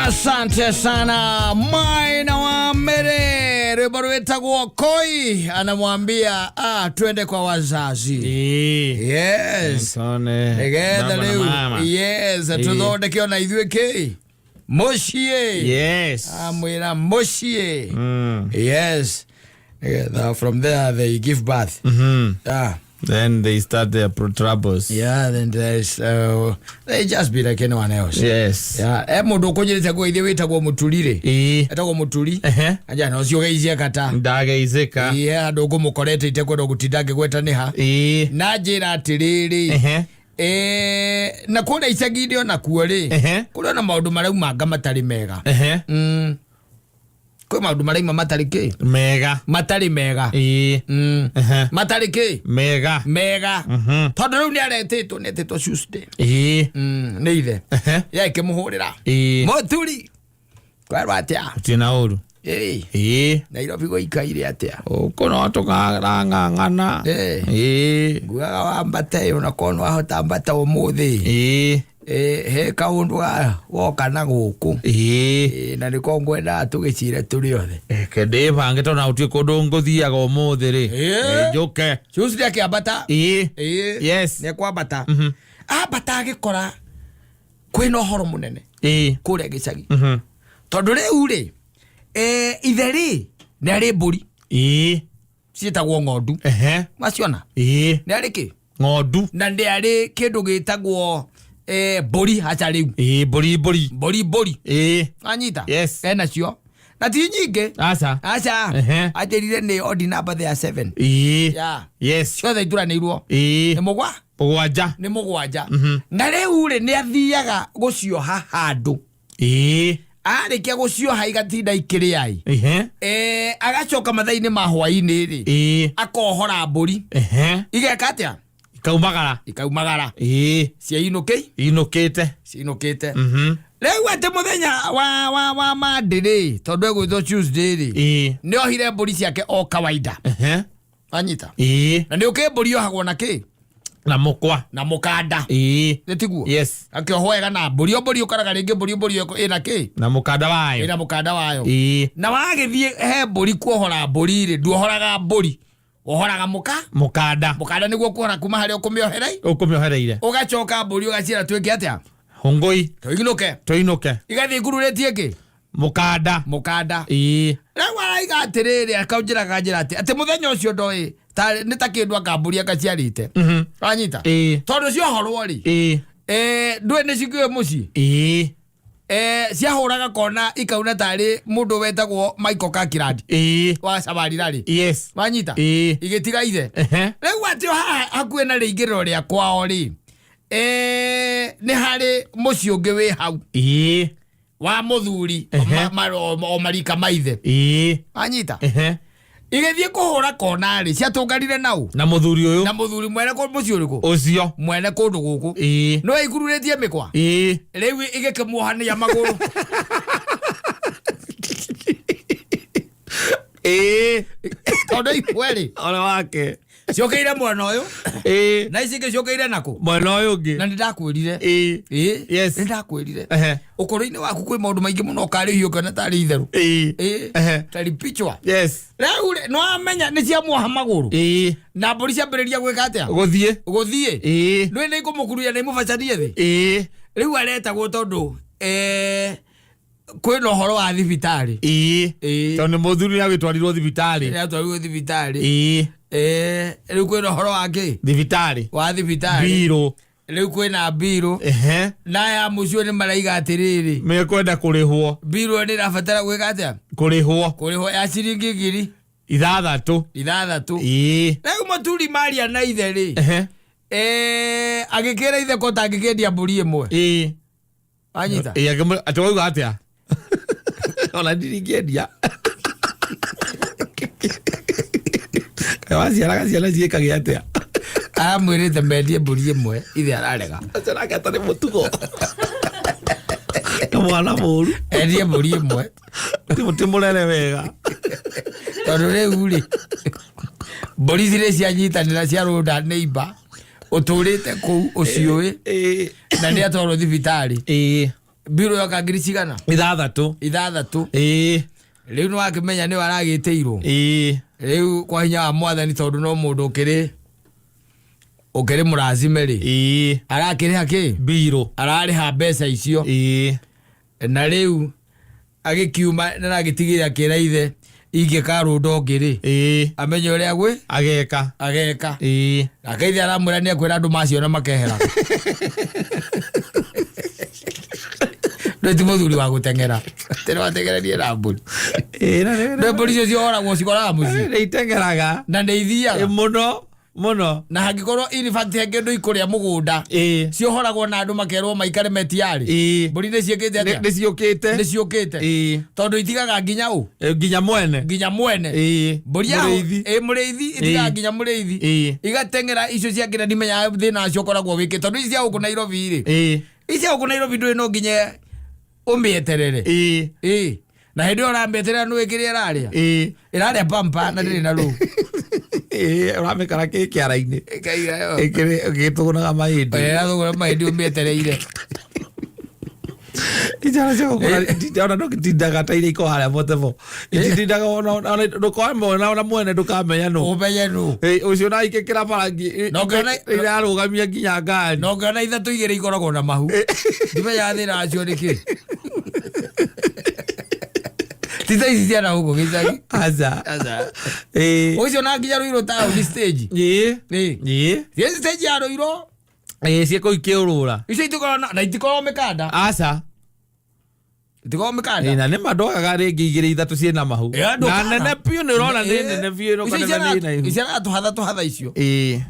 Asante sana Maina wa Mere Rebarueta Koi anamwambia twende kwa wazazi. Yes. Yes, tuthonde kiona ithuĩ kĩ Moshie. Yes. Amwĩra Moshie. Yes. From there they give birth. Then they start their troubles. Yeah, then there's they just be like anyone else. Yes. Yeah, mundu kunyirite kwa ithe witagwo mutulire. Etagwo mutuli. Anja no cio geizia kata. Ndageizika. Yeah, andu gumukorete itekwenda gutidange gwetaniha. Na njira atiriri. Na kuna icagirio na kuori. Kuna na maundu marauma matari mega. Kwa maundu maraima matari ki? Mega. Matari mega. Matari ki? Mega. Tondu riu ni aretetwo netetwo Tuesday. Ni ithe. Ya ikimuhurira. Moturi. Kwa atia. Tina uru. Nairobi goikaire atia. Uko no tukang'ang'ana. Guaga wambate una kono ahota mbata umuthi. He kaundu woka na guku. Na niko ngwenda tugicire turi othe. Kende bange tona utie kundu nguthiaga umuthi ri. Njuke. Tuesday akiambata. Yes. Ne kwambata. Abata agikora kwina horo munene. Kuria gicagi. Tondu riu ri itheri nari mburi. Cietagwo ng'ondu. Maciona. Nari ki? Ng'ondu. Na nari kindu gitagwo mburi hacha riu. Mburi. Anyita. Yes. Nacio. Na ti nyingi. Acha. Ajerire ni odi number there 7. Yeah. Yes. Ciothe ituranĩirwo. Nĩ mũgwanja. Nĩ mũgwanja. Na rĩu rĩ nĩ athiaga gũcioha handũ. Arĩkia gũcioha igatinda ikĩrĩa. Agacoka mathaa-inĩ ma hwaĩ-inĩ rĩ. Akohora mbũri. Igeka atĩa? Ikaumagara. Ciinũkĩte. Rĩu atĩ mũthenya wa Monday tondu egwĩtwo Tuesday rĩ. Nĩ ohire mbũri ciake o kawaida. Anyita. Na nĩ ũkĩ mbũri ohagwo na kĩ? Na mũkanda. Nĩ tiguo? Yes. Akĩohwo wega na mbũri. O mbũri ũkoraga rĩngĩ mbũri ĩna kĩ? Na mũkanda wayo. Na wagĩthiĩ he mbũri kuohora mbũri rĩ, nduohoraga mbũri. Ohoraga mũkanda nĩguo kuohora kuma harĩa ũkũmĩohereire. Ũgacoka mbũri ũgaciĩra twĩke atĩa? Hungui. Tũinũke. Igathiĩ ngururĩtie kĩ? Mũkanda. Rĩu araiga atĩrĩrĩ akaunjĩraga njĩra atĩ mũthenya ũcio ndoĩ nĩ ta kĩndũ akambũri akaciarĩte. Anyita. Tondũ ciohorwo rĩ. Ndũĩ nĩ cikĩũĩ mũciĩ. Ciahũraga kona ikauna tarĩ mũndũ wetagwo Michael Kakirandi. Wa Sabarirari. Yes. Wanyita. Igĩtiga ithe. Rĩu atĩ hakuhĩ na rĩingĩrĩro rĩa kwao rĩ. Nĩ harĩ mũciĩ ũngĩ wĩ hau. Wa mũthuri o marika maithe. Wanyita. Igĩthiĩ kũhũra kona rĩ ciatũnganire naũ. Na mũthuri ũyũ. Na mũthuri mwene mũciĩ ũrĩkũ? Ũcio. Mwene kũndũ gũkũ. No igururĩtie mĩkwa. Rĩu igĩkĩmuohania magũrũ. Tondu ikweri. Ona wake. Ciokeire mwena ũyũ. Na ici ingĩ ciokeire nakũ? Mwena ũyũ ũngĩ. Na nĩndakwĩrire. Yes. Nĩndakwĩrire. Ũkũrũ-inĩ waku kwĩ maũndũ maingĩ mũno ũkarĩhio kana tarĩ itherũ. Tarĩ pichwa. Yes. Rĩu no amenya nĩ ciamuoha magũrũ. Na mbũri ciambĩrĩria gwĩka atĩa? Gũthiĩ. Nĩ nĩikũmũkururia na imũbacanie thĩ. Rĩu aretagwo tondũ kwĩna ũhoro wa thibitarĩ. Tondũ mũthuri nĩagĩtwarirwo thibitarĩ. Rĩu kwĩna ũhoro wa kĩ? Wa thibitarĩ. Mbirũ. Rĩu kwĩna mbirũ. Na ya mũcio nĩ maraiga atĩrĩrĩ. Mekwenda kũrĩhwo. Mbirũ nĩ ĩrabatara gwĩka atĩa? Kũrĩhwo ya ciringi ngiri 6. Rĩu mũturi maria na ithe rĩ. Agĩkĩra ithe ko tangĩkĩendia mbũri ĩmwe. Anyita. Atĩwauga atĩa? Ona ndirikĩendia. Waciaraga ciana ciĩkage atĩa? Amwĩrĩte mendie mbũri ĩmwe ithe ararega. Acerake atarĩ mũtugo. Mwana mũru. Endie mbũri ĩmwe. Ti mũnene wega. Tondũ rĩu rĩ mbũri cirĩ cianyitanĩra ciarũnda neighbor ũtũrĩte kũu ũciũĩ na nĩ atwarwo thibitarĩ. biro yoka ngiri cigana 6 riu no akimenya ni waragiteirwo riu kwa hinya wa mwathani tondu no mundu ukiri murazime ri arakiri haki biro arariha mbeca icio na riu agikiuma na agitigire akira ithe ingika rundo ngiri amenye uria gwe ageka akaithe aramwira ni akwira andu maciona makehera Ndio muthuri wa gutengera tena watengererie na mburi na mburi cio cioragwo cikoraga muci itengeraga na ndeithiaga muno na hangikorwo infant ya kindu ikuria mugunda ciohoragwo na andu makerwo maikare metiari mburi ni ciekete atia ni ciukite tondu itigaga nginya mwene mburi ya muriithi itigaga nginya muriithi igatengera icio ciakira ndimenya thina cio koragwo wiki tondu icio cia guku Nairobi ri icio guku Nairobi ndui no nginya umieterere na hindi orambeterera no ikiri iraria pampa na ndiri na ru uramikara kiaraini gitugunaga mahindi thugura mahindi umietereire ijara cio ona no kitindaga ta iria iko haria motebo itindaga ona ndukamona mwene ndukamenya no umenye no ucio na ikikira barangi ira arugamia nginya ngani no ngana ithatu igire ikoragwo na mahu ndimenya thina acio niki tita ici ciana huko gicagi aza ucio na nginya ruiro town stage stage ya ruiro cieko ikiurura icio itikorwo na itikorwo mikanda aca itikorwo mikanda na nä mandogaga rä ngä igä rä 3 ciena mahu na nene piå nä rona nä nene biå iciana tåhatha icio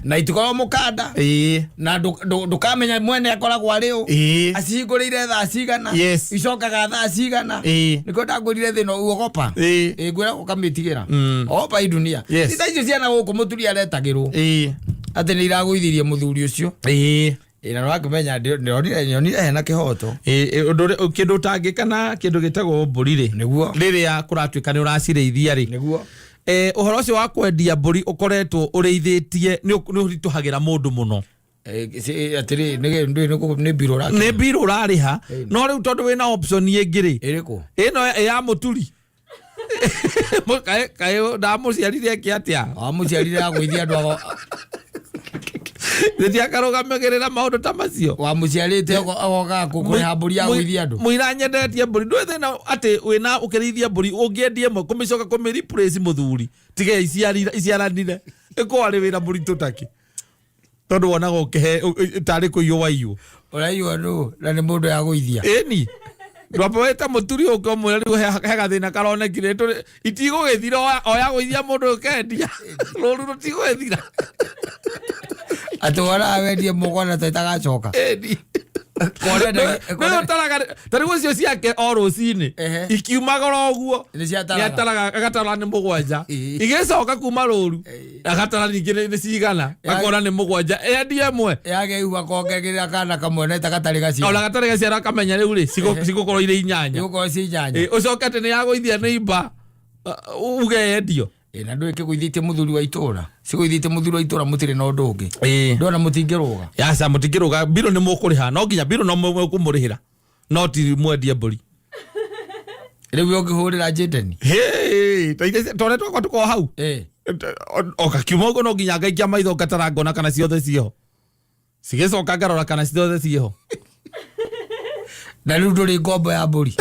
na itikorwo mukanda na ndukamenya mwene akoragwo arä å acihingå rä ire thaa cigana icokaga thaa cigana nä ko ndangå rire thä no uogopa ngwä ra gå kamä tigä ra ogopa i dunia ita icio ciana gå kå må turi aretagä rwo atä nä iragå ithirie må thuri å cio na no akimenya nyonire hena kihoto kindu tangikana kindu gitagwo mburi ri niguo riria kuratuika ni uracirithia ri niguo uhoro ucio wa kwendia mburi ukoretwo ureithitie ni urituhagira mundu muno atiri ni biro urariha no riu tondu wina option ingiri iriku ino ya muturi kae ndamuciarire kiatia amuciarire agwithia andu Ndia karogamegerera maundu ta macio wa muciarite agoga kukureha mburi ya gwithia andu muira nyendetie mburi ndwe thina ati wina ukirithia mburi ungiendie mo kumicoka kumireplace muthuri tige iciaranire ikwari wira mburi tutaki tondu wonaga ukihe tari kuyo wayo uraiyo no na ni mundu ya gwithia eni ndwapoweta muturi ukomwira riu hega thina karonekire itigugithira oya gwithia mundu ukendia ruru rutigugithira atwara awendie mugona tatagacoka tari gucio ciake o rucini ikiumagora uguo agatara ni mugwanja igicoka kuma ruru agatara ningi ni cigana akona ni mugwanja endie mwe yageigua kongegerera kana kamwe na tagatari gacio ona gatari gacio akamenya riu ri cigukorwo ire inyanya ucoke ati ni yagwithia neiba ugendio na ndwike gwithite muthuri wa itura cigwithite muthuri wa itura mutire na undu ungi ndona mutingiruga yasa mutingiruga biro ni mukuriha no nginya biro no mukumurihira no ti mwendie mburi riu ngihurira Jadeni tore twakwa tuko hau oka kiumo no nginya ngaikia maitho ngatara ngona kana ciothe cieho cigicoka ngarora kana ciothe cieho na riu nduri ngombo ya mburi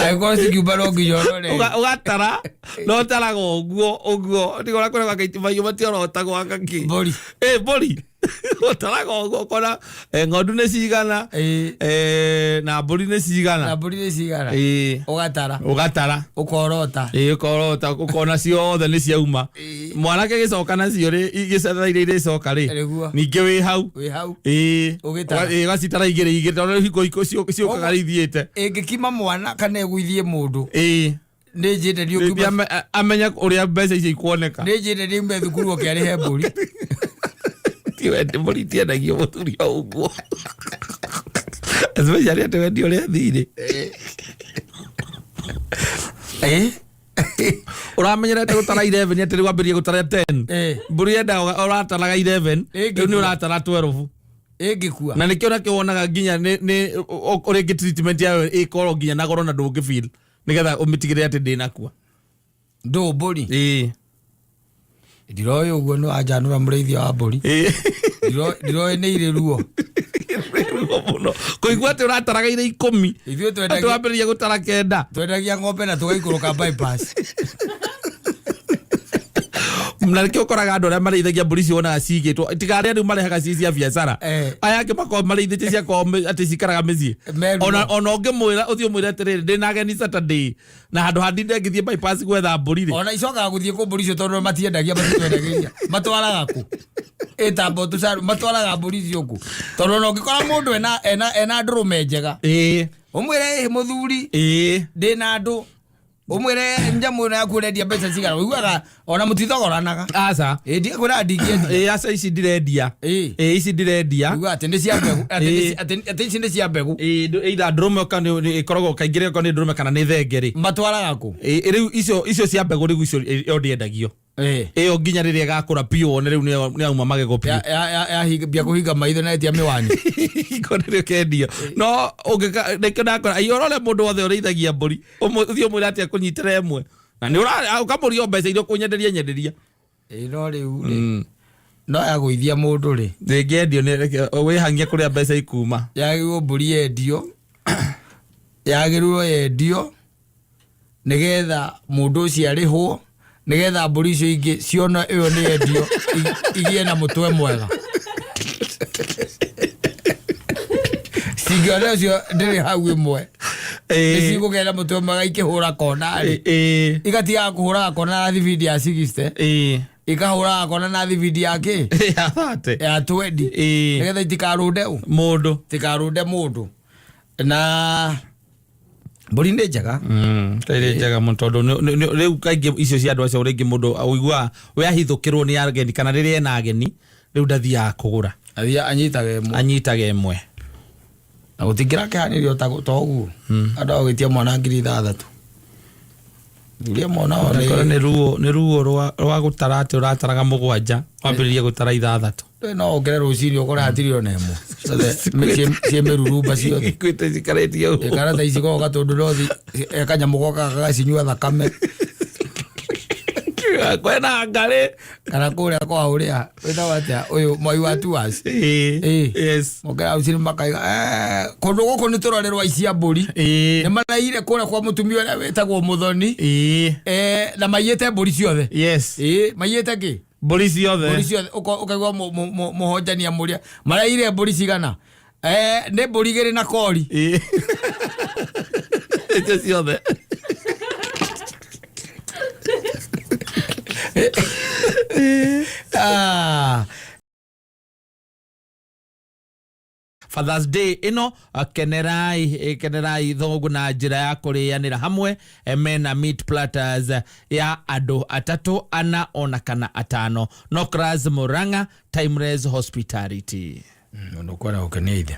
Aiko sikiuba no ngiyorore ugatara no tarago uguo ndigora kure gakaiti mayo matiorota gwaka ki mburi mburi utarago uguo kona ng'ondu ni cigana na mburi ni cigana ugatara ukorota ukorota ukona ciothe ni ciauma mwanake gicoka nacio ri igicethaire ire coka ri ningi wi hau gacitara igiri tondu hiko ciokaga rithiite ingikima mwana kana egwithie mundu ni Jadeni ukiuma amenya uria mbeca icio ikuoneka ni Jadeni mbe thukuru okiarihe mburi tiwende mburi tiendagio muthuri o uguo especially ati wendi uria thiri uramenyerete gutara 11 ati wambirie gutara 10 mburi enda urataraga 11 riu ni uratara 12 ingikua na nikio na kionaga nginya ni urenge treatment yayo ikoro nginya na goro na ndungi feel nigetha umitigire ati ndinakua ndo mburi ndiroyo uguo no ajanura murithia wa mburi ndiroyo ni ire ruo muno koigua ati urataraga ire 10 ithuĩ twendagia ati wambirie gutara 9 twendagia ng'ombe na tugaikũrũka bypass mnarikio koraga andu aria marĩithagia mbũri cionaga cigĩtwo tigarĩa rĩu marehaga ci cia biacara aya angĩ makorwo marĩithĩtie ciakorwo atĩ cikaraga mĩciĩ ona ũngĩmwĩra ũthiĩ ũmwĩre atĩrĩrĩ ndĩna ageni Saturday na handũ handinde ngĩthiĩ bypass gwetha mbũri rĩ ona icokaga gũthiĩ kũ mbũri icio tondũ matiendagia matitwendagĩria matwaraga kũ ĩtambo tucaru matwaraga mbũri icio kũ tondũ ona ũngĩkora mũndũ ena ndũrũme njega ũmwĩre mũthuri ndĩna andũ umwire njamu na kurendia mbeca cigara uiguaga ona mutithogoranaga aca ndi kwira ndingie aca ici ndirendia ici ndirendia uiguaga ati ndi cia mbegu ati ici ndi cia mbegu either ndrume kana ikoragwo kaingire kana ndrume kana ni thengeri matwaraga ku riu icio cia mbegu riu icio ndiendagio iyo nginya riria gakura pio one riu ni auma magego pio ya higa kuhiga maitho na etia miwani iko ndio kendio no ungika kora iorole mundu wothe ureithagia mburi uthio mwira ati akunyitira emwe na ni ukamurio mbeca irio kunyenderia no riu no yaguithia mundu ri ngendio ni wihangia kuria mbeca ikuma yagirwo mburi endio yagirwo endio nigetha mundu ucio arihwo nigetha mburi icio ingĩ ciona iyo ni endio igie na mutwe mwega sigara cio ndiri hau imwe nicigũgera mutwe mwega ikĩhũra kona igatiga kũhũraga kona na thibindi ya 60 ikahũraga kona na thibindi ya kĩ ya 20 nigetha itikarũnde mũndũ na mburi nĩ njega tayari njega mũtondu rĩu kaingĩ icio cia andũ acio rĩngĩ mũndũ aigua we ahithũkĩrwo nĩ ageni kana rĩrĩa ena ageni rĩu ndathiaga kũgũra anyitaga ĩmwe na gũtingĩra kĩhanĩrio ta ũguo andũ agũgĩtia mwana 6,000 mwana nĩ ruo rwa gũtara atĩ ũrataraga 7 wambĩrĩrie gũtara 6 no ongere rũcinĩ ũkore hatirĩ ona ĩmwe ciĩ mĩrurumba ciothe ikuĩte cikarĩtie ũguo karata ici goga tondũ rothi kanyamũ goka gagacinyua thakame kwena ngarĩ kana kũrĩa kwa ũrĩa wĩtagwo atĩa ũyũ Moi wa Tuas yes mokera ucini makaiga kũndũ gũkũ nĩ tũrorerwo icia mbũri nĩ maraire kũrĩa kwa mũtumia ũrĩa wĩtagwo Mũthoni na maiyĩte mbũri ciothe yes maiyĩte kĩ mbũri ciothe ũkaigua mũhonjania mũrĩa maraire mbũri cigana nĩ mbũri 2 na kori icio ciothe Father's Day ino kenerai thogu na njira ya kurianira hamwe mena meat platters ya andu 3 4 ona kana 5 Nokras Muranga Timeless Hospitality unakwenda ukaneide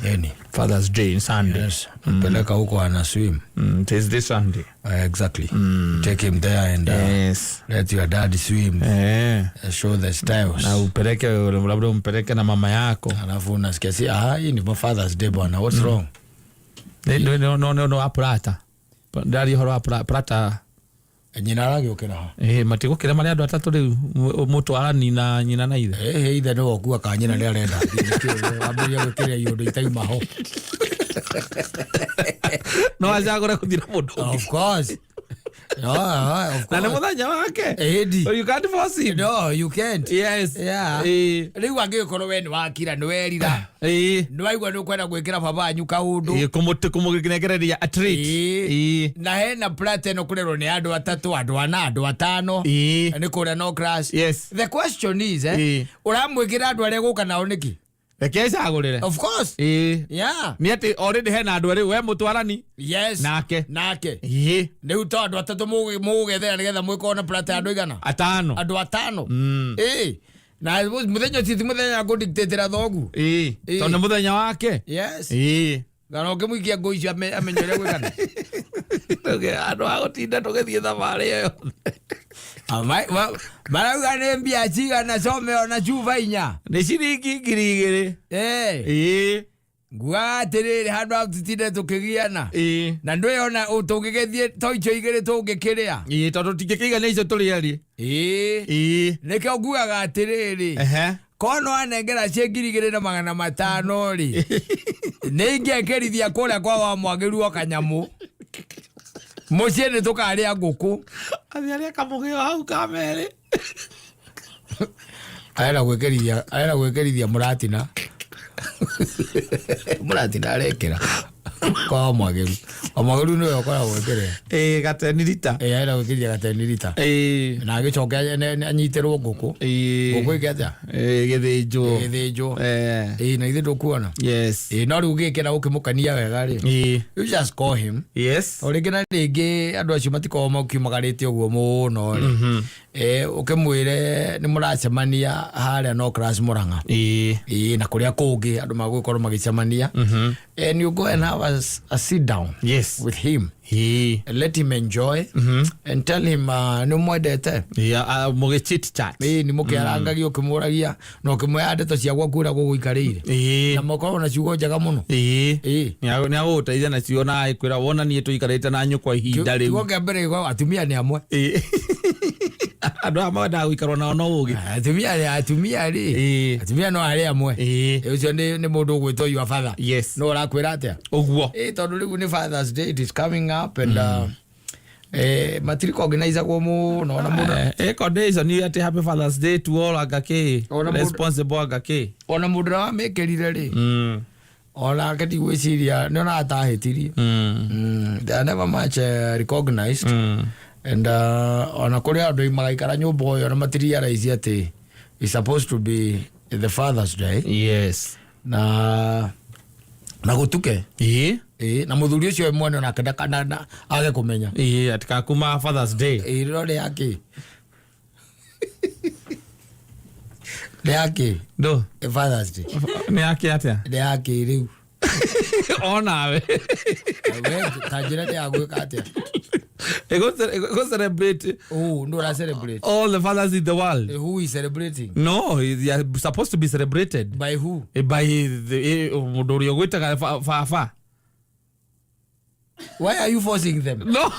yani Father's Day Sunday yes peleka huko ana swim it is this Sunday exactly take him there and yes let your dad swim show the styles na upeleke labda umpeleke na mama yako alafu unasikia hii ni Father's Day bwana what's wrong no aprata ndari horo aprata nyina ragi ukira matigukira mari andu 3 riu mutwarani na nyina na ithe ithe no okua ka nyina ri arenda ambiria gukira yundu itaima ho no azagora kuthira mundu of course of course na muthanya wake you can't force him no you can't yes yeah riu angikorwo we ni wakira ni werira ni waigua ni ukwenda gwikira baba anyu kaundu kumuginegereria a treat na hena plate no kurerwo ni andu 3 andu 4 andu 5 ni kuria no crash yes the question is uramwikira andu aria guka nao niki Ekesa agurire of course yeah ni ati already hena andu ari we mutwarani yes nake ni uto andu 3 mugethera nigetha mwikona plata andu igana 5 andu 5 na muthenya ti muthenya go dictator thogu tondu muthenya wake yes gano ngimuikia ngo icio amenyere gwikana Okay, ando agotinda tugethie thabarĩ yo. Marauga nĩ mbia cigana some ona cuba 4. Nĩ ciringi 2,000. Nguaga atĩrĩrĩ handũ ha tũtinde tũkĩgiana. Na ndwĩona tũngĩgĩthiĩ to icio 2 tũngĩkĩrĩa. Tondũ tũtingĩkĩigana icio tũrĩarie. Nĩkĩo nguaga atĩrĩrĩ. Kono anengera cie 2,500 ri. Nĩ ingĩakĩrithia kũrĩa kwa wa Mwagĩru o Kanyamu. Mũciĩ nĩ tũkarĩa ngũkũ. Athiarĩa kamũgĩo hau kamerĩ. Arenda gwĩkĩrithia mũratina. Mũratina arekĩra kwa Mwagĩru. Mwagĩru nĩwe ũkoragwo gwĩkĩrĩra. Gateni rita. Arenda gwĩkĩrithia gateni rita. Na agĩcoka anyitĩrwo ngũkũ. Ngũkũ ĩkĩatĩa? Gĩthĩnjwo. Na ithe ndũkuona. Yes. No rĩu ũgĩkĩra ũkĩmũkania wega rĩ. You just call him. Yes. O rĩngĩ na rĩngĩ andũ acio matikoragwo makiumagarĩte ũguo mũno rĩ. Ũkĩmwĩre nĩ mũracemania harĩa no class Mũrang'a. Na kũrĩa kũngĩ andũ magũgĩkorwo magĩcemania. And you go and have a sit down with him. And let him enjoy and tell him nĩ mwendete. Mũgĩ chit chat. Nĩ mũkĩarangagia ũkĩmũragia na ũkĩmwĩra ndeto cia gwaku ũrĩa gũgũikarĩire. Na mũkorwo na ciugo njega mũno. Nĩ agũgũteithia na ciugo na akwĩra wona niĩ tũikarĩte na nyũkwa ihinda rĩu. Kiugo kĩa mbere gĩkoragwo atumia nĩ amwe. Andũ aya mendaga gũikarwo nao no ũgĩ. Atumia no arĩa amwe. Ũcio nĩ mũndũ ũgwĩtwo your father. Yes. No ũrakwĩra atĩa? Ũguo. Tondũ rĩu nĩ Father's Day, it is coming up and matiriko organize kwa mũno na mũndũ. Condition ni ati happy Father's Day to all Agake. Responsible Agake. Ona mũndũ na wamĩkĩrire rĩ. Ona akati gwĩciria nĩ ona atahĩtirie. They are never much recognized. And ona kũrĩa andũ magaikara nyũmba ĩyo na materialize ati it's supposed to be the Father's Day. Yes. Na gũtuke. Na mũthuri ũcio mwana na akenda age kũmenya. Atika kuma Father's Day. Rĩrĩ yake. Yake. Do. Father's Day. Nĩ yake atĩa? Nĩ yake rĩu. Onawe. Tajira ya gwĩka atĩa? Go celebrate. Oh, no, I celebrate. All the fathers in the world. Who is celebrating? No, they are supposed to be celebrated. By who? By the Modorio Gwetaga Fafa. Why are you forcing them? No,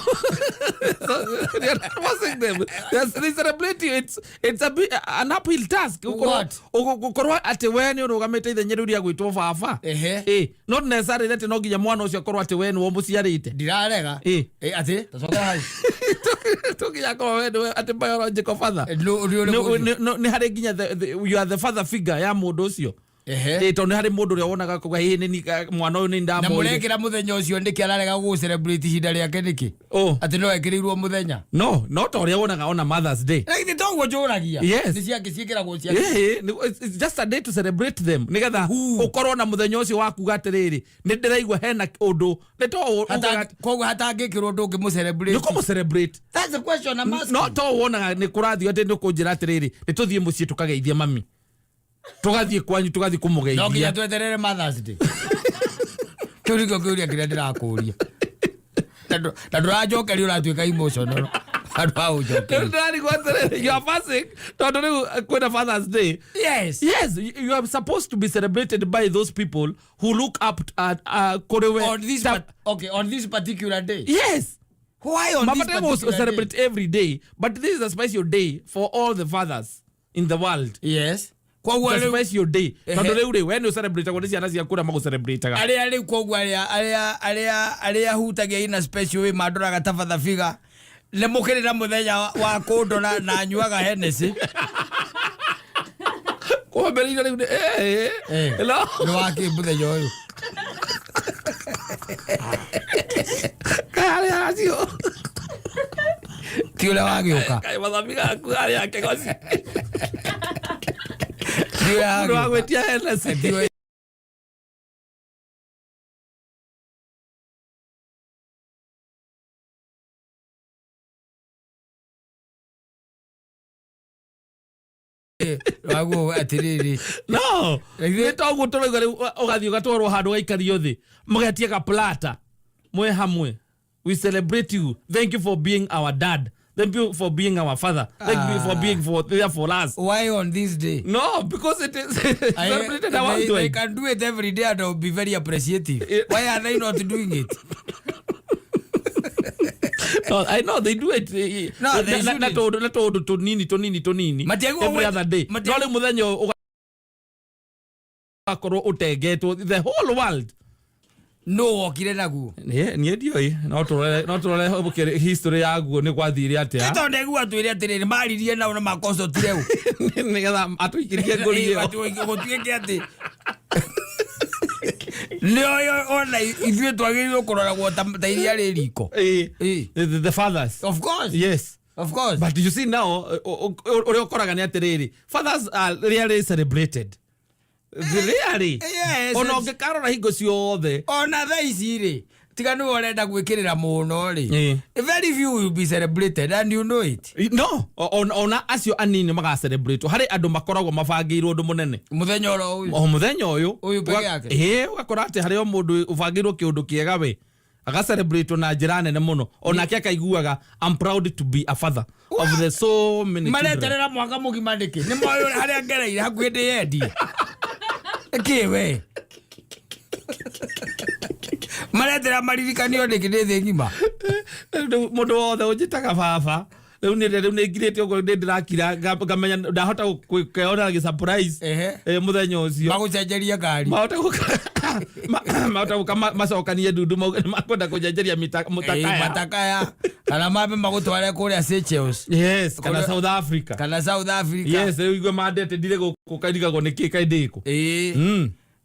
they are not forcing them. They celebrate you. It's a bit an uphill task. What? Ukorwa ati we ni urugamite ithenyeru ria gwitwo Fafa. Not necessarily that no ginya mwana ucio korwa ati we ni wo muciarite. Ndirarega. Ati tacoka hai. Tukinya ko we ati biological father. No ni hari ginya you are the father figure ya mundu ucio. Tondũ nĩ harĩ mũndũ ũrĩa wonaga kuga nĩ mwana ũyũ nĩ ndamũĩ. Na mũrekĩra mũthenya ũcio ndĩkĩ ararega gũ celebrate ihinda rĩake nĩkĩ? Atĩ no ekĩrĩirwo mũthenya. No ta ũrĩa wonaga ona Mother's Day. Nĩ toguo njũragia. Nĩ ciake ciĩkĩragwo ciake. It's just a day to celebrate them. Nĩgetha ũkorwo na mũthenya ũcio wa kuga atĩrĩrĩ nĩ ndĩraigua hena ũndũ. Nĩ to koguo hatangĩkĩrwo ũndũ ũngĩ mũcelebrate. Nĩ kũmũ celebrate. That's the question I'm asking. No to wonaga nĩ kũrathio atĩ nĩ kũnjĩra atĩrĩrĩ nĩ tũthiĩ mũciĩ tũkageithie mami. Tugathie kwanyu tugathie kumugeithia. No nginya tweterere Mother's Day. Kĩũria kĩrĩa ndĩrakũria. Na ndũrajokeria ũratuĩka emotional. Andũ a ũjokeria. Ndari gwaterere you are fasting. Tondũ rĩu kwĩna Father's Day. Yes. Yes, you are supposed to be celebrated by those people who look up at on this particular day. Yes. Why on this particular day? Celebrate every day, but this is a special day for all the fathers in the world. Yes. Kwa special day. Tondũ rĩu rĩ we nĩ celebrate kwa ciana cia kũra magũ celebrate ga. Arĩa rĩu koguo arĩa hutagia ina special way mandoraga ta father figure. Nĩ mũkĩrĩra mũthenya wa kũndora na nyuaga Hennessy. Kwa mbere ino rĩu hello. Nĩ wakĩ mũthenya ũyũ. Kare acio. Ti ũrĩa wagĩũka. Kaĩ mathabiga kũrĩa yake gosi. Gwĩtia Hennessy. Wago atiriri. No. Nĩ toguo tũrauga rĩu ũgathiĩ ũgatwarwo handũ gaikario thĩ. Mũgetie ga plata. Mwe hamwe. We celebrate you. Thank you for being our dad. Thank you for being our father. Thank you for being there for us. Why on this day? No, because it is celebrated they can do it every day and I'll be very appreciative. Why are they not doing it? No, I know they do it. No, they shouldn't. Not to nini. Every other day. Nole muthenyo ugakorwo utegetwo the whole world. No okire naguo. Nie ndioi. No turore history yaguo ni gwathire atia. Ito ndegu atwire atiriri maririe na ona makoso tireu. Nigetha atuikirie ngori iyo. Atuikirie ati. Leo ona ithuĩ twagĩrĩirwo kũroragwo ta iria rĩ riko. The fathers. Of course. Yes. Of course. But you see now, ũrĩa ũkoraga nĩ atĩrĩrĩ, fathers are really celebrated. Really? Yes. Ona ũngĩkarora hingo ciothe. Ona thaa ici rĩ, tiga nĩ ũrenda gwĩkĩrĩra mũno rĩ. Very few will be celebrated and you know it. No, ona acio anini maga celebrate. Harĩ andũ makoragwo mabangĩirwo ũndũ mũnene. Mũthenya oro ũyũ. O mũthenya ũyũ. Ũyũ peke yake. Ũgakora atĩ harĩ o mũndũ ũbangĩirwo kĩũndũ kĩega we. Aga celebrate na njĩra nene mũno. Ona akaiguaga I'm proud to be a father of the so many children. Mareterera mwaka mũgima ndĩkĩ. Nĩ moyo harĩa ngereire hakuhĩ ndĩyendie. Kiwe. Maretera maririkanio ndĩkĩ ndĩ thĩ ngima. Mũndũ wothe ũnjĩtaga baba. Rĩu nĩ ngirĩte ũguo ndĩrakira ngamenya ndahota kwĩona gĩ surprise mũthenya ũcio. Magũcenjeria ngari. Mahota macokanie ndundu makwenda kũnjenjeria matakaya. Kana mabe magũtware kũrĩa Seychelles. Yes, kana South Africa. Kana South Africa. Yes, rĩu igwe mandete ndire gũkairigagwo nĩ kĩ kaindĩko.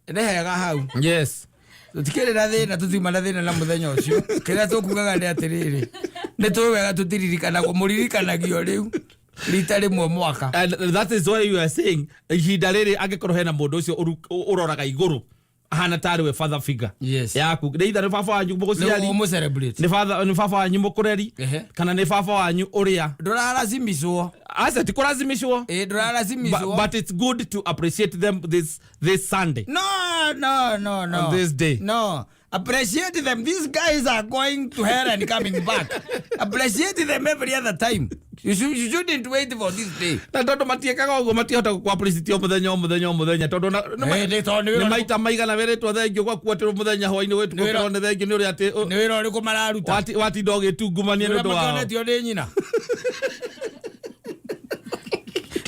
Nĩ hega hau. Yes. Tutikĩrĩ na thĩna tũtiuma na thĩna na mũthenya ũcio. Kĩrĩa tũkugaga nĩ atĩrĩrĩ. Nĩ tũĩ wega tũtiririkanagwo mũririkanagio rĩu. Rita rĩmwe mwaka. And that is why you are saying ihinda rĩrĩ angĩkorwo hena mũndũ ũcio ũroraga igũrũ. Hana tari we father figure. Yes. Yaku. Nĩ baba wanyu mũgũciari. Nĩ celebrate. Nĩ baba wanyu mũkũreri. Kana nĩ baba wanyu ũrĩa. Ndũrarazimishwo. Asa tikurazimishwo. Ndũrarazimishwo. But it's good to appreciate them this Sunday. No. On this day. No. Appreciate them. These guys are going to hell and coming back. Appreciate them every other time. You shouldn't wait for this day. Na tondu matiekaga ũguo matihota ku appreciate mũthenya tondu nĩ maita maigana weretwo thengio gwaku atĩ mũthenya hwainĩ wetu gũkorwo nĩ thengio nĩ ũrĩa atĩ nĩ wĩra ũrĩkũ mararuta watinda ũgĩtungumania nĩ ũndũ wao. Makĩonetio nĩ nyina.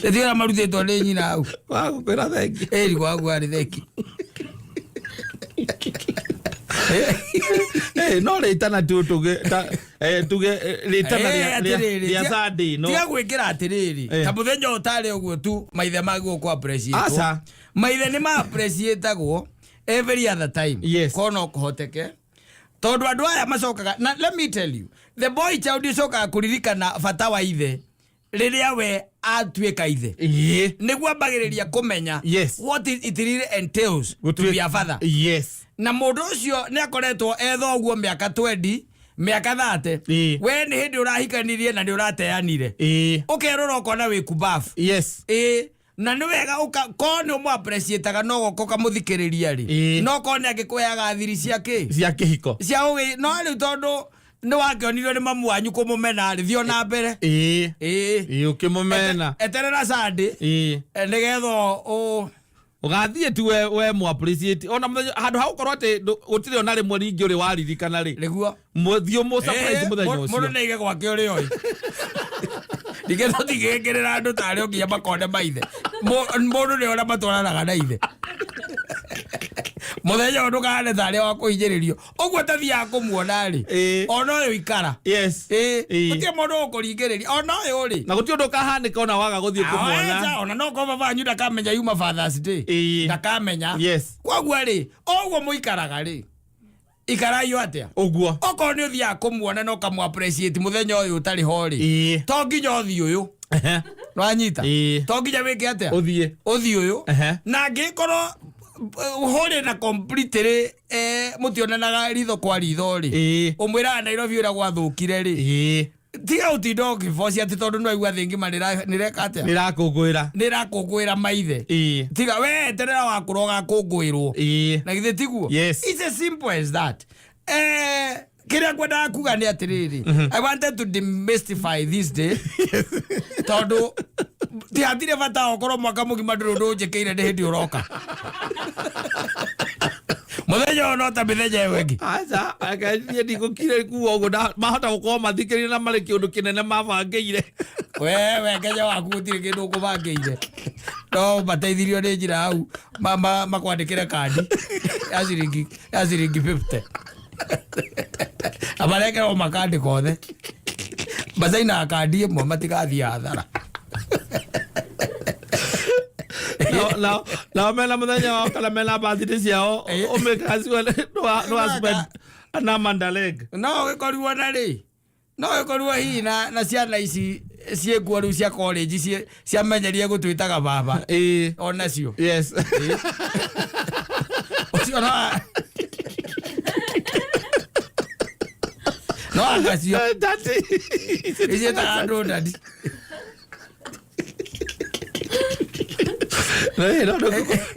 Nĩthiora marutĩtwo nĩ nyina hau. Wagũkwĩra thengio. Ĩri gwaku arĩ thengio. No rĩtana tuge rĩtana rĩa Sunday no. Tiga gwĩkĩra atĩrĩrĩ. Ta mũthenya ũtarĩ ũguo tu maithe magwo ku appreciate. Asa. Maithe nĩ ma appreciate-agwo every other time. Yes. Kono kũhoteke. Tondu andũ aya macokaga. Na let me tell you. The boy child icokaga kũririkana bata wa ithe. Rĩrĩa we atuĩka ithe. Nĩguo ambagĩrĩria kũmenya what it really entails to be a father. Yes. Na mũndũ ũcio nĩ akoretwo ethoguo mĩaka 20, mĩaka 30. We nĩ hĩndĩ ũrahikanirie na nĩ ũrateanire. Ũkerora ũkona wĩ kubafu. Yes. Na nĩ wega ko nĩ ũmũ appreciate-aga no goko kamũthikĩrĩria rĩ. No ko nĩ angĩkũheaga thiri cia kĩhiko. Cia ũgĩ no rĩu tondũ nĩ wakĩonirio nĩ mamu wanyu kũmũmena rĩ thiĩ na mbere. Ũkĩmũmena. Eterera Sunday. Nĩgetha ugathiĩ tu we mu appreciate ona handũ ha gũkorwo atĩ gũtirĩ ona rĩmwe ningĩ ũrĩ waririkana rĩ. Nĩguo. Mũthiĩ mu surprise mũthenya ũcio. Mũndũ nĩige gwake ũrĩ oi. Ningĩ tũtigĩkĩrĩra andũ tarĩ ũkinya makone maithe. Mũndũ nĩ ona matwaranaga na ithe. Mũthenya ũyũ ndũkahane tarĩ wa kũhinyĩrĩrio. Ũguo tathiaga kũmuona rĩ. Ona ũyũ ikara. Yes. Gũtirĩ mũndũ ũkũringĩrĩria. Ona ũyũ rĩ. Na gũtirĩ ũndũ ũkahanĩka ona waga gũthiĩ kũmuona. Ona no ko baba wanyu ndakamenya yuma Father's Day. Ndakamenya. Yes. Koguo rĩ, ũguo mũikaraga rĩ. Ikarayo atĩa? Ũguo. Okorwo nĩ ũthiaga kũmuona no kamũ appreciate mũthenya ũyũ ũtarĩ ho rĩ. To nginya ũthiĩ ũyũ. Nwanyita. To nginya wĩke atĩa? Ũthiĩ ũyũ. Na angĩkorwo hore na completely mutionanaga ritho kwa ritho ri umwira Nairobi ura gwathukire ri tiga utinda ũkĩbocia atĩ tondũ nĩwaigua thĩ ngima nĩreka atĩa nĩrakũngũĩra maithe tiga we eterera wakũra ũgakũngũĩrwo na githĩ tiguo. Yes. It's as simple as that. Kira kwenda kuga ni atiriri. I wanted to demystify this day. Tondu ti hatire bata okoro mwaka mugima ndurundo njekeire ndi hindi uroka. Muthenya no ta mithenya wengi. Acha akathie ndikukire kuo ugo mahota gukorwo mathikirire na mari kiundu kinene mabangeire. We Kenya waku gutire kindu kubangeire. No bateithirio ni njira hau makwandikire kandi ya ciringi 50. Abareke o makandi kothe. Bazaina kandi imwe matigathia hathara. Na mena muthenya wa kana mena birthday ciao umekazi no husband ana mandaleg. No gikoruo na ri. No gikoruo hi na ciana ici ciekuo riu cia college cia menyerie gutwitaga baba. Ona cio. Yes. Ocio no akacio. Daddy. Ije ta ando daddy.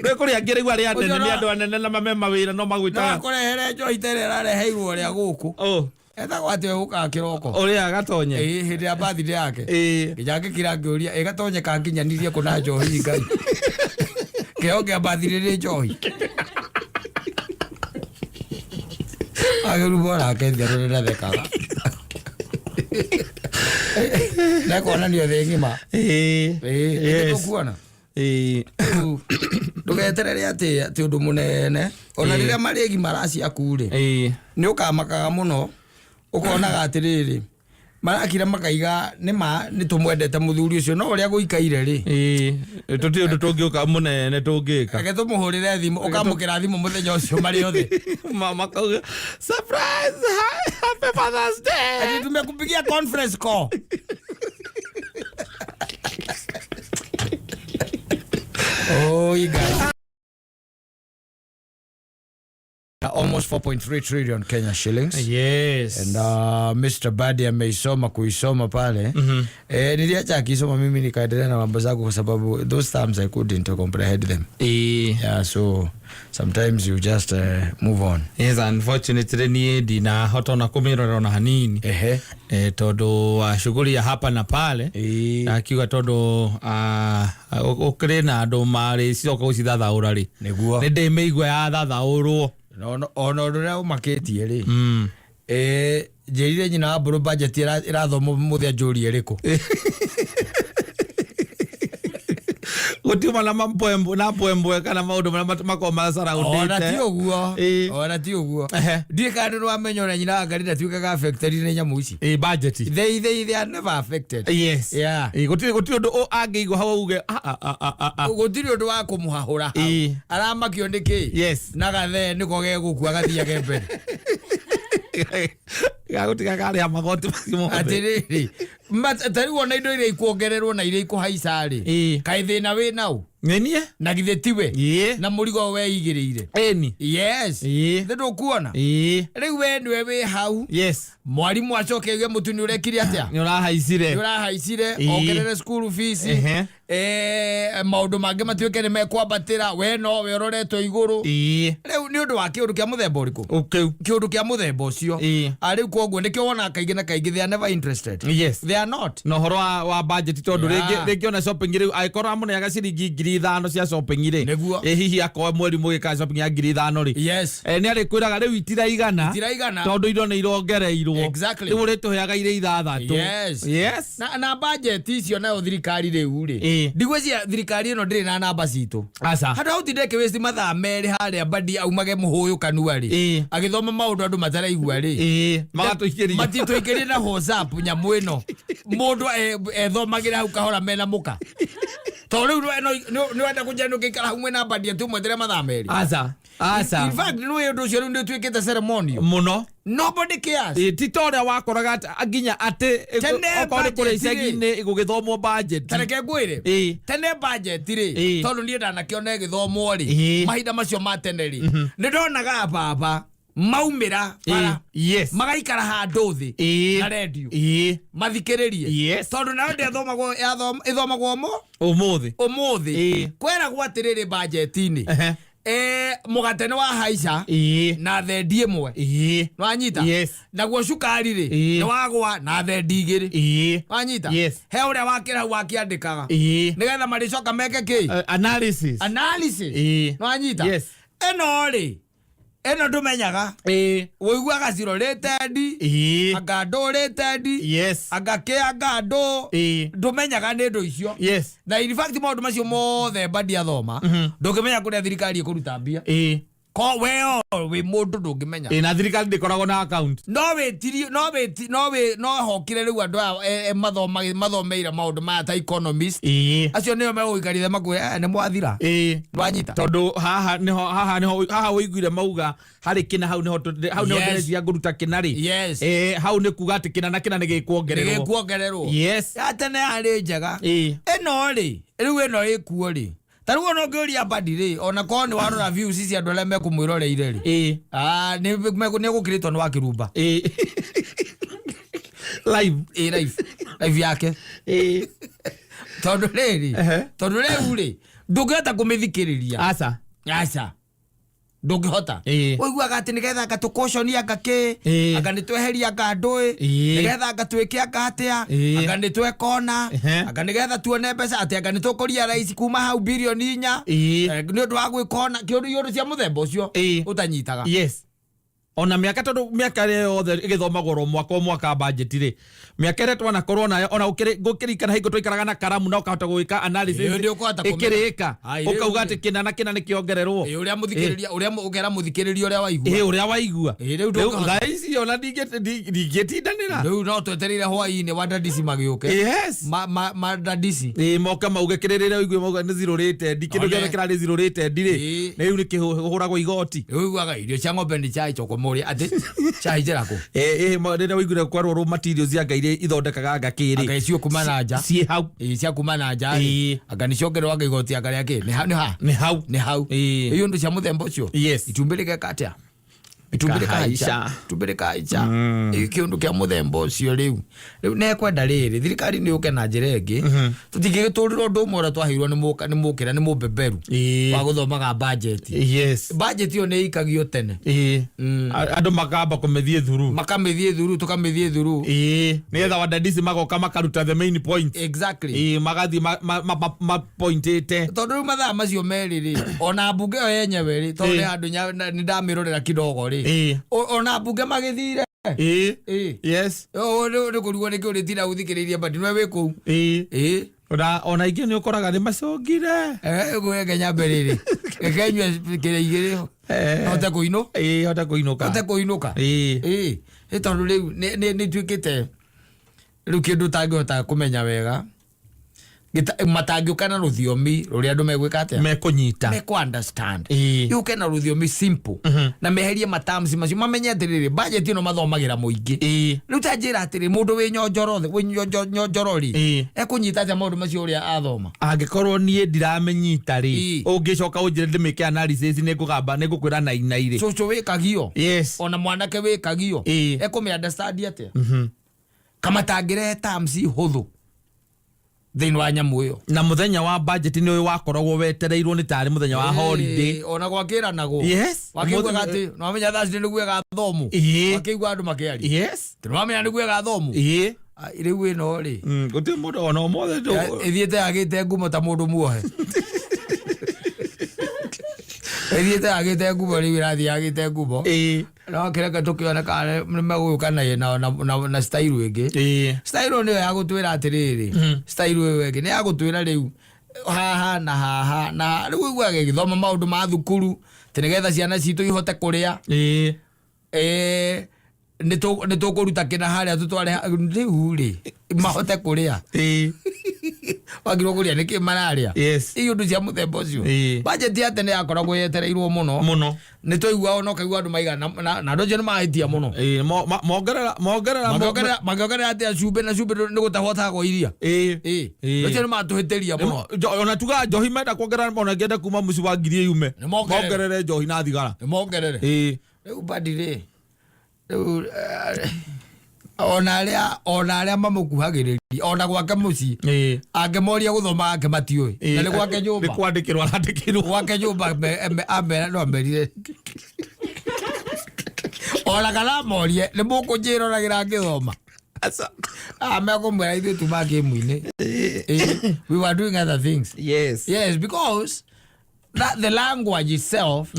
No kuri angire gwa ri anene ni andu anene na mamema wira no magwita. No kurehere njohi terera reheirwo ria guku. Eta gwate uka kiroko. Uria gatonye. Hindi ya birthday yake. Kijake kira ngiuria gatonye kanginyanirie kuna njohi ngai. Kionge ya birthday ri njohi. Agirubora akendia rurira thekaga. Na kona ndio thengima. Kuona. Ndugeterere ati undu munene ona riria marigi maracia kure ni ukamakaga muno ukonaga atiriri marakira makaiga ni tumwendete muthuri ucio no uria guikaire ri tuti undu tungioka munene tungika age tumuhurire thimu ukamukira thimu muthenya ucio mari othe mama kauga surprise happy Father's Day ati tumekupigia conference call. Oh, you guys. Almost 4.3 trillion Kenya shillings. Yes. And Mr. Badi ameisoma kuisoma pale. Niliacha akisoma mimi nikaendelea na mambo zangu kwa sababu those terms I couldn't comprehend them. Yeah, so sometimes you just move on. Yes, unfortunately ni dina hotona kumirora na hanini. Todo shughuli ya hapa na pale. Akiwa todo okrena ado mari sioka ucidhatha urari. Niguo. Nende meigwa ya thatha uru. No ria umaketie ri. Njirire nyina wa mburu budget irathoma muthia njuri eriku. Gutiuma na poembo kana maundu makoma saraundite. Ona ti uguo. Ndikandu no amenyo na nyina wa ngari ndatuikaga affected ni nyamu ici. Budget. They are never affected. Yes. Yeah. Gutiri undu angiigo hawa uge gutiri undu wa kumuhahura hau. Aramakio ndiki. Yes. Na gathe niko gegukua gathia mbere. Gagutika kari amagoti makimo. Atiriri. Matari wona indo iria ikuongererwo na iria ikuhaica ri. Kai thina wi nau. Ngenie? Na githe tiwe. Na murigo we igirire. Eni. Yes. Ndu kuona. Riu we ndwe wi hau. Yes. Mwarimu acokege mutuni urekire atia. Ni urahaicire. Ongerere school fees. Maundu mangi matuike ni mekwambatira we no we roretwo iguru. Riu ni undu wa kiundu kia muthemba uriku. Kiundu kia muthemba ucio. Riu koguo nikio wona kaingi na kaingi they are never interested. Yes. They are not. No horo wa budget tondu ringi ona shopping riu aikora amune ya ciringi 5,000 cia shopping ri. Hihi akoe mweri mugika shopping ya 5,000 ri. Yes. Ni ari kwiraga riu itiraigana. Tondu indo ni irongereirwo. Exactly. Riu ri tuheaga ire 6. Yes. Na budget icio nayo thirikari riu ri. Ndigwezia thirikari ino ndiri na namba citu. Asa. Hata utindeke waste mathaa meri haria badi aumage muhuyu kanua ri. Agithoma maundu andu mataraigua ri. Magatuikiria. Matituikiria na WhatsApp nyamu ino. Mundu ethomagira hau kahora mena muka. To riu ni wenda kujanu kikara humwe na badi atu mwendere mathaa meri. Asa. In fact no yo ndo cero ndio twikite ceremony. Muno. Nobody cares. Titoria wakoraga aginya ate okore kure icagi-ini igugithomwo budget. Tareke ngwire. Tene budget ri. Tondu nie ndanakiona igithomwo ri. Mahinda macio ma tene ri. Ni ndonaga baba maumira para. Yes. Magaikara handu thi na radio. Mathikiririe. Tondu na ndethomagwo ithomagwo mo umuthi. Kwera gwatiriri budget-ini. mugate ni wa haica na thendi imwe wanyita naguo cukari ri ni wagwa na thendi igiri wanyita he uria wakira wakiandikaga nigetha maricoka meke ki analysis wanyita eno ri eno ndumenyaga woiguaga cirorite ndi anga ndurite ndi anga kianga ndu ndumenyaga ni ndu icio na in fact maundu macio mothe badi athoma ndungimenya kuria thirikari ikuruta mbia ko weo we mundu ndungimenya na thirikari ndikoragwo na account no hokire riu andu mathomeire maundu maya ta economist acio nio megũikarithe makwe ni mwathira wanyita tondu haha niho wiguire mauga hari kina hau niho nderecia nguruta kina ri hau ni kuga ati kina na kina ni gikuongererwo atene ari njega eno ri riu eno ikuo ri taruo no ngiuria badi ri ona ko ni warora views cia andu aria mekumwiroreire ri ni gukiritwo ni wakirumba live yake tondu riu ri ndungihota kumithikiriria aca ndungihota woiguaga ati nigetha anga tukoconia anga ki anga nitweheria anga ndui nigetha anga twike anga atia anga nitwekona anga nigetha tuone mbeca ati anga nitukuria rais kuma hau bilioni 4 ni undu wa gwikona kiundu cia muthemba ucio utanyitaga ona miaka tondu miaka yothe igithomagwo mwaka budget ri miaka ire twana korwo nayo ona gukirikana hingo twaikaraga na karamu na ukahota gwika analysis ikirika ukauga ati kina na kina nikiongererwo uria muthikiriria uria ukera muthikiriria uria waigua riu thaisi ona ndingetindanira riu no twetereire hwaini wadadisi magiuke madadisi moka mauge kirerere uigue mauga ni zirorite ndikindu gya kirari zirorite ndiri riu nikihuragwo igoti riu ugaga irio cia ng'ombe ni chai choko muri ati chai jerako rĩrĩa wĩiguire kwarorwo materials ya Ngai ithondekaga ngakĩrĩ anga icio kuma na nja ciĩ hau cia kuma na nja anga niciongerwo anga igoti anga rĩake ni hau iyo ndo cia muthemba ucio itumbĩrĩke katia itumbĩrĩka ica kiundu kia muthemba ucio riu nekwenda riri thirikari ni uke na njĩra ĩngĩ tutingĩgĩtũrĩra ũndũ ũmwe ũrĩa twaheirwo nĩ mũkĩra nĩ mũmbeberu wa gũthomaga budget iyo nĩ ikagio tene andũ makamba kũmĩthiĩ tukamĩthiĩ thuru nĩgetha wadadisi magoka makaruta the main point magathiĩ mapointĩte tondũ rĩu mathaa macio merĩ rĩ ona mbunge ĩyo yenyewe rĩ tondũ nĩ handũ nĩ ndamĩrorera kidogo rĩ ona mbunge magĩthire nĩ kũrigwo nĩkĩo rĩtira gũthikĩrĩria badi nĩwe wĩ kũu ona ingĩ nĩ ũkoraga nĩ macongire Kenya mbere rĩ kenywe kĩrĩa igĩrĩ hote kũinũka tondũ rĩu nĩ tuĩkĩte rĩu kĩndũ tangĩhota kũmenya wega matangĩũka na rũthiomi rũrĩa andũ megwĩka atĩa understand yũke na rũthiomi simple na meherie materms macio mamenye atĩrĩrĩ budget ĩno mathomagĩra mũingĩ rĩu ta njĩra atĩrĩ mũndũ wĩ nyonjorori ekũnyita atĩa maũndũ macio ũrĩa athoma angĩkorwo niĩ ndiramenyita rĩ ũngĩcoka ũnjĩre ndĩmĩke analysis nĩngũkwĩra nainai rĩ cũcũ wĩkagio ona mwanake wĩkagio ekũmĩ understand atĩa kamatangĩrehe terms hũthũ thĩinĩ wa nyamũ ĩyo na muthenya wa budget nĩ ũyũ wakoragwo wetereirwo nĩ tarĩ muthenya wa holiday ona gwakĩranagwo wakĩiguaga atĩ nĩwamenya Thursday nĩguo ĩgathomu wakĩigua andũ makĩaria nĩwamenya nĩguo ĩgathomu rĩu ĩno rĩ gũtirĩ mũndũ ona ũmothe ĩthiĩte agĩte ngumo ta mũndũ muohe ĩthiĩte agĩte ngumo rĩu ĩrathiĩ agĩte ngumo no kĩreka tũkĩona kana nĩmegũgĩũka na style ĩngĩ style nĩyo ya gũtwĩra atĩrĩrĩ style ĩyo ĩngĩ nĩ ya gũtwĩra rĩu haha na rĩu ũiguaga gĩthoma maũndũ ma thukuru tĩ nĩgetha ciana citũ ihote kũrĩa nĩ tũkũruta kĩna harĩa tũtware rĩu rĩ mahote kũrĩa wagirwo kũrĩa nĩkĩ mararĩa iyo ndũ cia mũthemba ũcio budget ya tene yakoragwo yetereirwo mũno nĩ twaigua ona ũkaigua andũ maigana na andũ acio nĩ mahĩtia mũno magĩongerera atĩa cumbĩ na cumbĩ nĩ gũtahotagwo iria acio nĩ matũhĩtĩria mũno ona tugaga njohi menda kuongerera ona ngĩenda kuma mũciĩ wa ngiri yume mongerere njohi na thigara rĩu badi rĩ rĩu ona aria mamukuhagiriria ona gwake muci angemoria guthoma ake matiui na ni gwake nyumba ni kwandikirwo arandikirwo gwake nyumba amera no amerire ona kana morie ni mukunjirораgira ngithoma mekumwira ithuĩ tuma game-inĩ we were doing other things. Yes, because the language itself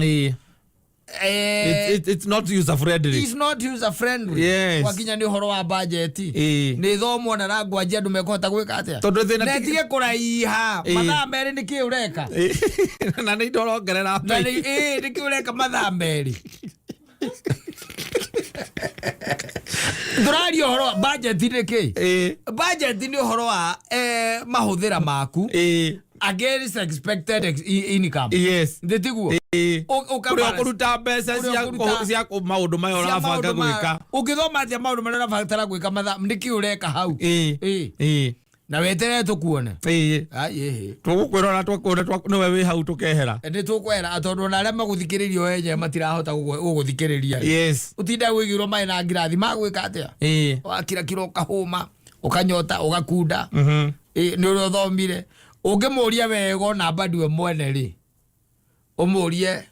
it's not user friendly. It's not user friendly. Yes. Wakinya ni horo wa budget. Ni thomo na language andu mekota gwika atia. Netige kuraiha. Mathaa meri ni ki ureka. Na ni ndorongerera. Ni ki ureka mathaa meri. Durari horo wa budget ni ki? Budget ni horo wa mahuthira maku. Against expected income. Yes. Ndetiguo. Kuruta mbeca cia maundu mayo urabanga gwika. Ukithoma atia maundu mayo urabanga gwika mathaa ndiki ureka hau. Na wetere tukuone. Tugukwirora twakwona niwe wi hau tukehera. Ndi tukwera atondu na aria maguthikiririo enye matirahota guguthikiriria. Yes. Utinda wigirwo mai na ngirathi magwika atia. Wakira kiro kahuma ukanyota ugakunda. Ni uri uthomire. Ungemuria wego na badu mwene ri umurie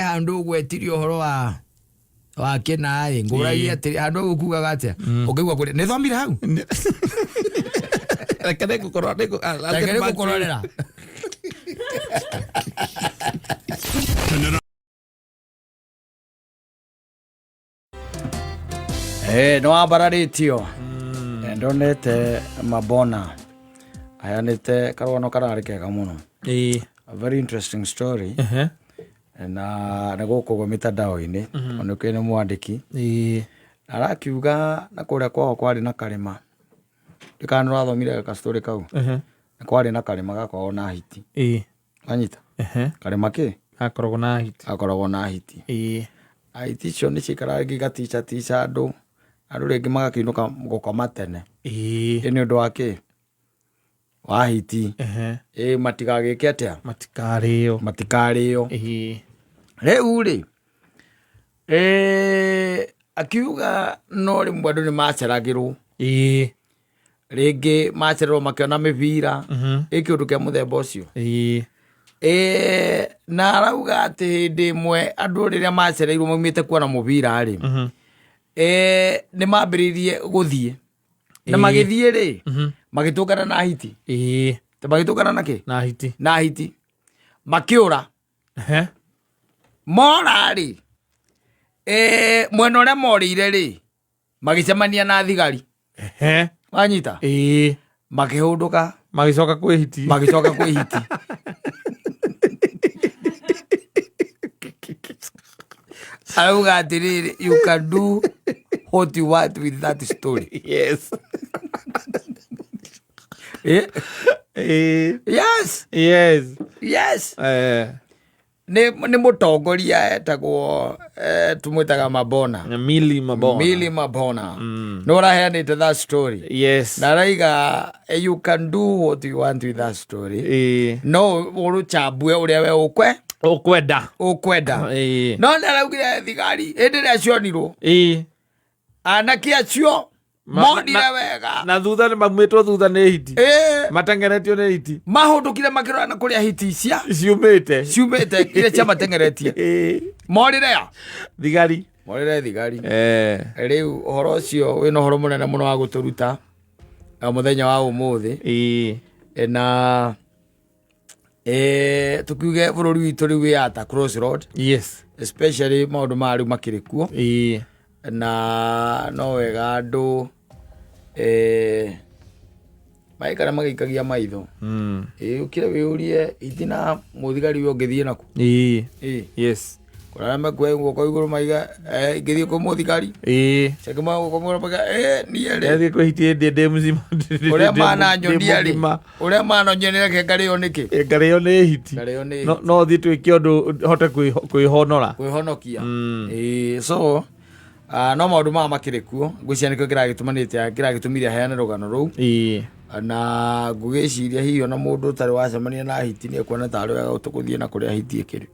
handu gwetirio horo wa kena nguragia atiri handu gukugaga atia ukigwa kuri ni thomire hau rekere gukororera no abararitio ndonete mabona ayanite karwano karari kega muno. A very interesting story. Na guko go mitandao-ini onuke ni mwandiki arakiuga na kuria kwao kwari na karima ndikana rathomire ka story kau kwari na karima gakoragwo na hiti anyita karima ki akoragwo na hiti hiti cio ni cikaraga gigaticha andu ringi magakiinuka gukoma tene ni undu wa ki wa hiti matigagike atia matikario riu ri akiuga no rimwe andu ni maceragirwo ringi macererwo makiona mivira ikiundu kia muthemba ucio na arauga ati hindi imwe andu riria macereirwo maumite kuona muvira ri ni mambiririe guthie na magithie ri magitungana na hiti te magitungana na ki na hiti makiura mora ri mwena uria morire ri magicemania na thigari wanyita makihunduka magicoka kwi hiti auga atiriri you can do what you want with that story. Yes. Yes. Ni mutongoria etagwo tumwitaga Mabona. Millie Mabona. No raheanite that story. Yes. Na raiga you can do what you want with that story. No uruchabue uria we ukwenda. No ndaraugire thigari endere acionirwo. Anaki acio monire wega na thutha ni maumĩtwo thutha nĩ hiti matengeretio nĩ hiti mahũndũkire makĩrora na kũrĩa hiti cia ciumĩte iria cia matengeretie morire thigari rĩu ũhoro ũcio wĩna ũhoro mũnene mũno wa gũtũruta mũthenya wa ũmũthĩ na tukiuge bũrũri witũ rĩu wĩ at a crossroad. Yes. Especially maũndũ ma rĩu makĩrĩ kuo na no wega andu maikara magikagia maitho ukire wiurie itina muthigari we ngithie naku yes kurara makwe ngoko iguru maiga ngithie ku muthigari chakema ngoko ngora paga niere yathi kuhitie ndende muzima uria mana nyonia ri uria mana nyonia ke ngario niki ngario ni hiti no thi twike undu hote kwihonokia so no maundu ma makire kuo ngwiciria nikio kiragitumanite kiragitumire heane rugano ruu na ngugiciria hiyo na mundu tari wacemania na hiti ni kuona tari wega utukuthie na kuria hiti ikiri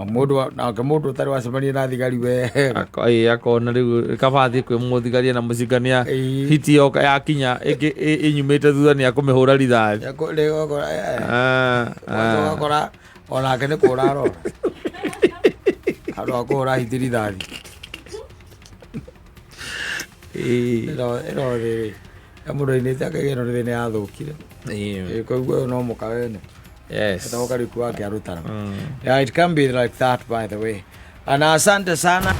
mundu tari wacemania na thigari we akona riu kabathi kwi muthigari na mucingania hiti yoka yakinya inyumite thutha ni akumihura rithathi akora onake ni kurarora andu akura hiti rithathi ino thiri mundu-ini akagera thini yathukire koguo no muka wene etagoka riku wake arutana. It can be like that, by the way. And asante sana.